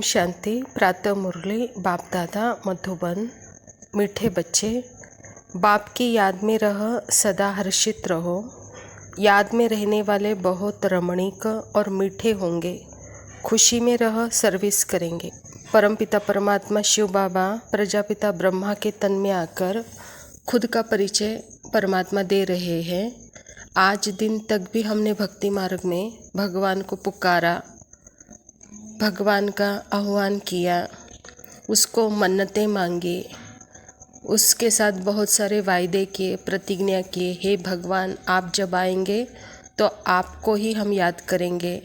शांति। प्रातः मुरली। बाप दादा मधुबन। मीठे बच्चे, बाप की याद में रह सदा हर्षित रहो। याद में रहने वाले बहुत रमणीक और मीठे होंगे। खुशी में रह सर्विस करेंगे। परमपिता परमात्मा शिव बाबा प्रजापिता ब्रह्मा के तन में आकर खुद का परिचय परमात्मा दे रहे हैं। आज दिन तक भी हमने भक्ति मार्ग में भगवान को पुकारा, भगवान का आह्वान किया, उसको मन्नतें मांगी, उसके साथ बहुत सारे वायदे किए, प्रतिज्ञा किए। हे भगवान, आप जब आएंगे तो आपको ही हम याद करेंगे,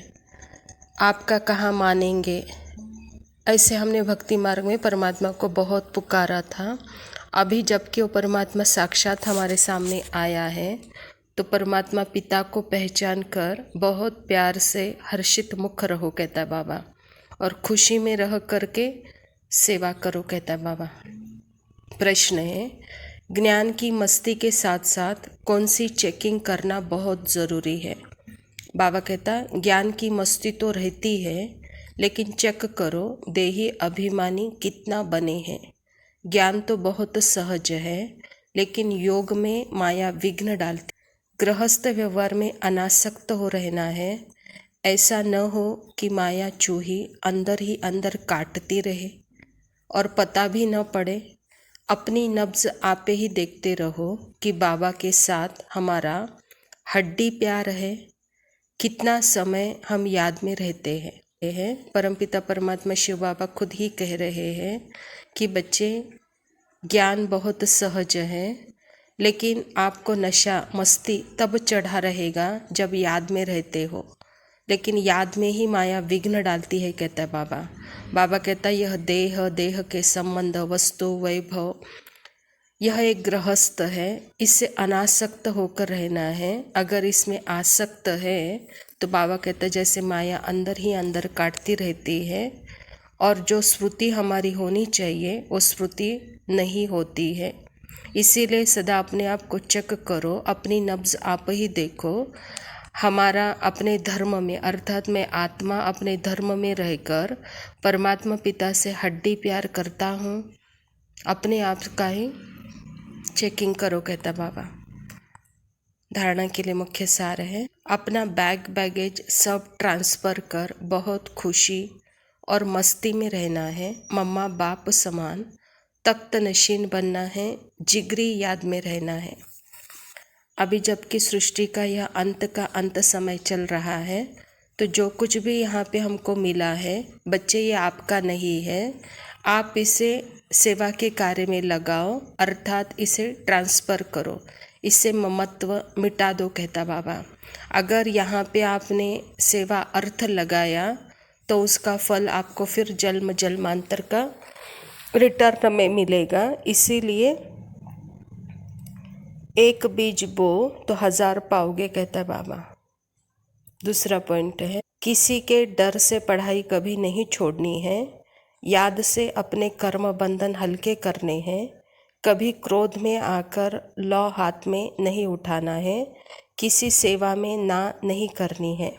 आपका कहाँ मानेंगे। ऐसे हमने भक्ति मार्ग में परमात्मा को बहुत पुकारा था। अभी जबकि वो परमात्मा साक्षात हमारे सामने आया है तो परमात्मा पिता को पहचान कर बहुत प्यार से हर्षित मुख रहो, कहता बाबा, और खुशी में रह करके सेवा करो, कहता बाबा। प्रश्न है, ज्ञान की मस्ती के साथ साथ कौन सी चेकिंग करना बहुत ज़रूरी है? बाबा कहता, ज्ञान की मस्ती तो रहती है, लेकिन चेक करो देही अभिमानी कितना बने हैं। ज्ञान तो बहुत सहज है, लेकिन योग में माया विघ्न डालती। गृहस्थ व्यवहार में अनासक्त हो रहना है। ऐसा न हो कि माया चूही अंदर ही अंदर काटती रहे और पता भी न पड़े। अपनी नब्ज आपे ही देखते रहो कि बाबा के साथ हमारा हड्डी प्यार है। कितना समय हम याद में रहते हैं। परमपिता परमात्मा शिव बाबा खुद ही कह रहे हैं कि बच्चे, ज्ञान बहुत सहज है, लेकिन आपको नशा मस्ती तब चढ़ा रहेगा जब याद में रहते हो, लेकिन याद में ही माया विघ्न डालती है, कहता है बाबा। बाबा कहता है यह देह के संबंध, वस्तु, वैभव, यह एक गृहस्थ है, इससे अनासक्त होकर रहना है। अगर इसमें आसक्त है तो बाबा कहता है जैसे माया अंदर ही अंदर काटती रहती है और जो स्मृति हमारी होनी चाहिए वो स्मृति नहीं होती है। इसीलिए सदा अपने आप को चेक करो, अपनी नब्ज आप ही देखो। हमारा अपने धर्म में, अर्थात मैं आत्मा अपने धर्म में रहकर परमात्मा पिता से हड्डी प्यार करता हूँ। अपने आप का ही चेकिंग करो, कहता बाबा। धारणा के लिए मुख्य सार है, अपना बैगेज सब ट्रांसफ़र कर बहुत खुशी और मस्ती में रहना है। मम्मा बाप समान तख्त नशीन बनना है, जिगरी याद में रहना है। अभी जबकि सृष्टि का यह अंत समय चल रहा है, तो जो कुछ भी यहाँ पे हमको मिला है बच्चे, ये आपका नहीं है। आप इसे सेवा के कार्य में लगाओ, अर्थात इसे ट्रांसफ़र करो, इससे ममत्व मिटा दो, कहता बाबा। अगर यहाँ पे आपने सेवा अर्थ लगाया तो उसका फल आपको फिर जन्मांतर का रिटर्न में मिलेगा। इसीलिए एक बीज बो तो 1000 पाओगे, कहता बाबा। दूसरा पॉइंट है, किसी के डर से पढ़ाई कभी नहीं छोड़नी है। याद से अपने कर्म बंधन हल्के करने हैं। कभी क्रोध में आकर लौ हाथ में नहीं उठाना है। किसी सेवा में ना नहीं करनी है।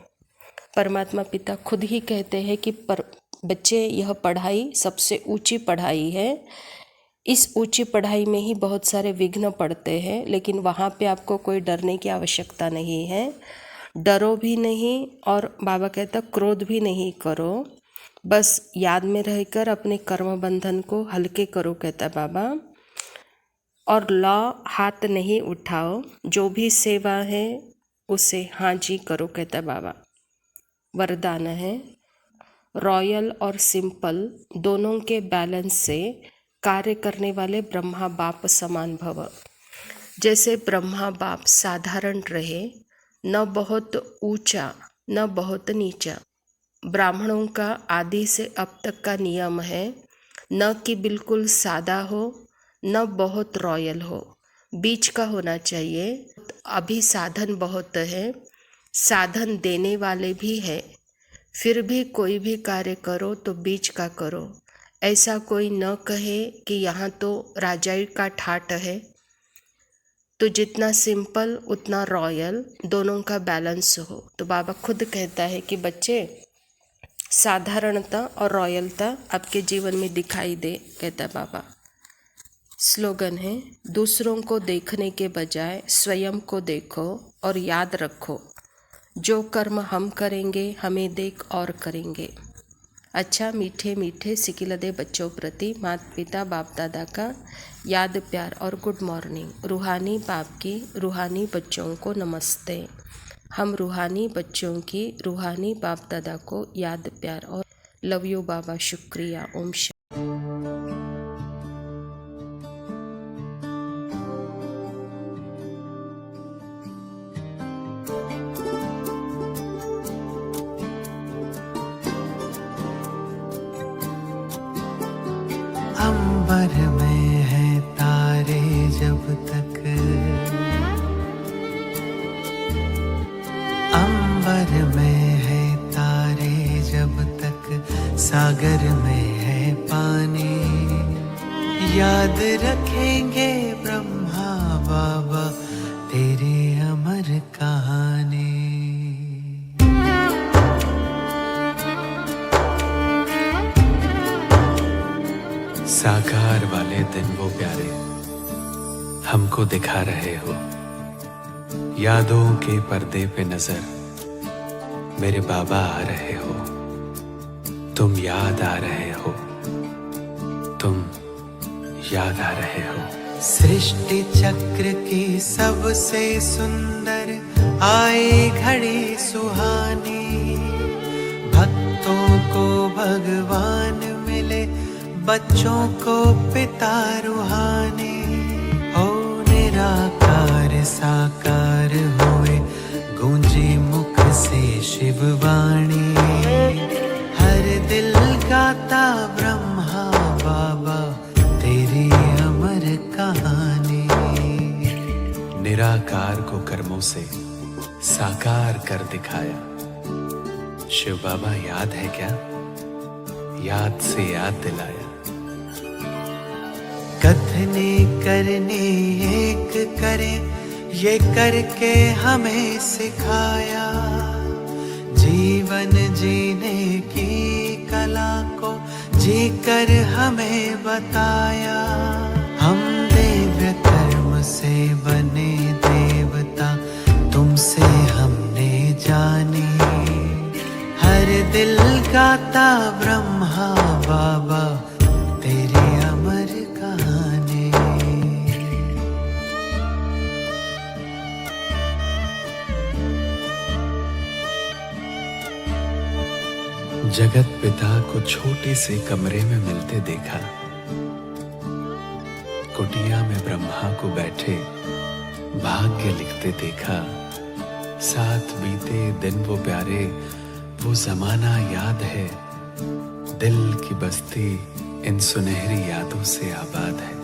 परमात्मा पिता खुद ही कहते हैं कि बच्चे, यह पढ़ाई सबसे ऊंची पढ़ाई है। इस ऊंची पढ़ाई में ही बहुत सारे विघ्न पड़ते हैं, लेकिन वहाँ पे आपको कोई डरने की आवश्यकता नहीं है। डरो भी नहीं और बाबा कहता क्रोध भी नहीं करो, बस याद में रहकर अपने कर्म बंधन को हल्के करो, कहता बाबा। और लौ हाथ नहीं उठाओ, जो भी सेवा है उसे हाँ जी करो, कहता बाबा। वरदान है, रॉयल और सिंपल दोनों के बैलेंस से कार्य करने वाले ब्रह्मा बाप समान भव। जैसे ब्रह्मा बाप साधारण रहे, न बहुत ऊंचा न बहुत नीचा। ब्राह्मणों का आदि से अब तक का नियम है, न कि बिल्कुल सादा हो न बहुत रॉयल हो, बीच का होना चाहिए। अभी साधन बहुत है, साधन देने वाले भी है, फिर भी कोई भी कार्य करो तो बीच का करो। ऐसा कोई न कहे कि यहाँ तो राजाई का ठाट है। तो जितना सिंपल उतना रॉयल, दोनों का बैलेंस हो। तो बाबा खुद कहता है कि बच्चे, साधारणता और रॉयलता आपके जीवन में दिखाई दे, कहता बाबा। स्लोगन है, दूसरों को देखने के बजाय स्वयं को देखो और याद रखो, जो कर्म हम करेंगे हमें देख और करेंगे। अच्छा, मीठे मीठे सिकिलदे बच्चों प्रति माता पिता बाप दादा का याद प्यार और गुड मॉर्निंग। रूहानी बाप की रूहानी बच्चों को नमस्ते। हम रूहानी बच्चों की रूहानी बाप दादा को याद प्यार और लव यू बाबा, शुक्रिया। ओम शांति। अंबर में है तारे जब तक, अंबर में है तारे जब तक, सागर में है पानी। याद रखेंगे ब्रह्मा बाबा तेरी अमर कहानी। साकार वाले दिन वो प्यारे हमको दिखा रहे हो, यादों के पर्दे पे नजर मेरे बाबा आ रहे हो। तुम याद आ रहे हो, तुम याद आ रहे हो। सृष्टि चक्र की सबसे सुंदर आई घड़ी सुहानी, भक्तों को भगवान मिले, बच्चों को पिता रूहानी। हो निराकार साकार हुए, गूंजी मुख से शिववाणी। हर दिल गाता ब्रह्मा बाबा तेरी अमर कहानी। निराकार को कर्मों से साकार कर दिखाया, शिव बाबा याद है क्या? याद से याद दिलाया। कथने करने एक करे, ये करके हमें सिखाया। जीवन जीने की कला को जीकर हमें बताया। हम दिव्य कर्म से बने देवता, तुमसे हमने जानी। हर दिल गाता ब्रह्मा बाबा तेरी अमर कहानी। जगत पिता को छोटे से कमरे में मिलते देखा, कुटिया में ब्रह्मा को बैठे भाग्य लिखते देखा। साथ बीते दिन वो प्यारे, वो जमाना याद है। दिल की बस्ती इन सुनहरी यादों से आबाद है।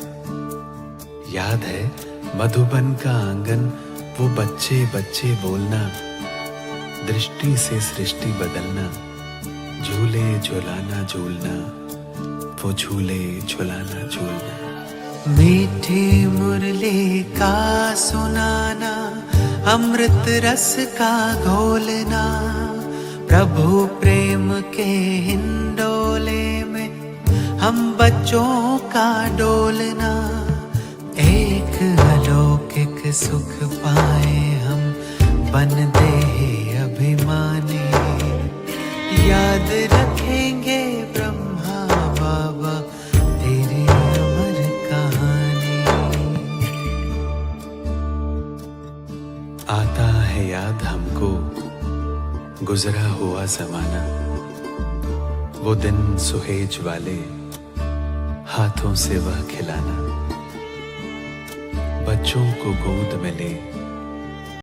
याद है मधुबन का आंगन, वो बच्चे बच्चे बोलना, दृष्टि से सृष्टि बदलना। झूले झुलाना झूलना, वो झूले झुलाना झूलना। मीठी मुरली का सुनाना, अमृत रस का घोलना। प्रभु प्रेम के हिंडोले में हम बच्चों का डोलना। एक अलौकिक सुख पाए हम, बन दे अभिमानी। याद रखेंगे ब्रह्मा बाबा तेरी अमर कहानी। आता है याद हमको गुजरा हुआ जमाना, वो दिन सुहेज वाले हाथों से वह खिलाना। बच्चों को गोद में ले